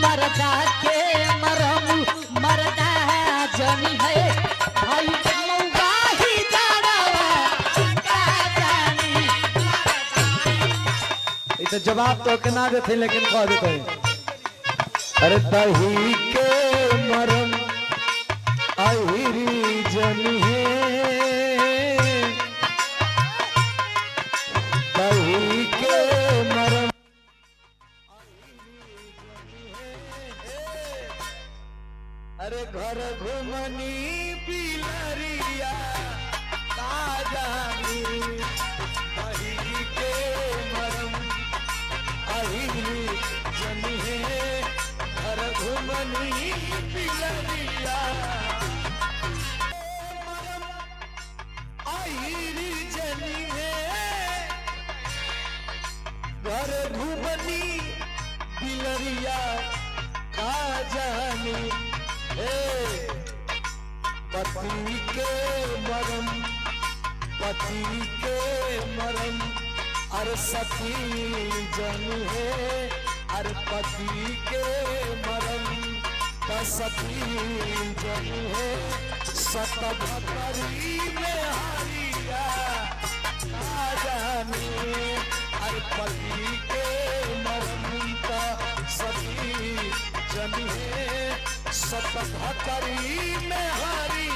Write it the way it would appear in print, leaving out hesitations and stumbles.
मरदा के मरम मरदा जनी है भाई मौगा ही जाड़वा का जानी इसे जवाब तो के ना देते लेकिन कह देते हैं अरे दही के मरम आहिरी जनी है दही के मरम अरे घर घुमनी बिलरिया का जानी दही के मरम आहिरी जनी है घर घुमनी बिलरिया आहिरी जनी है घर घुमनी बिलरिया का जानी पति के मरम अरे सती जन है अरे पति के मरम का सती जन है सतभरी में हरिया का जाने अरे पति के मरम का सती जन है सतभरी में हरिया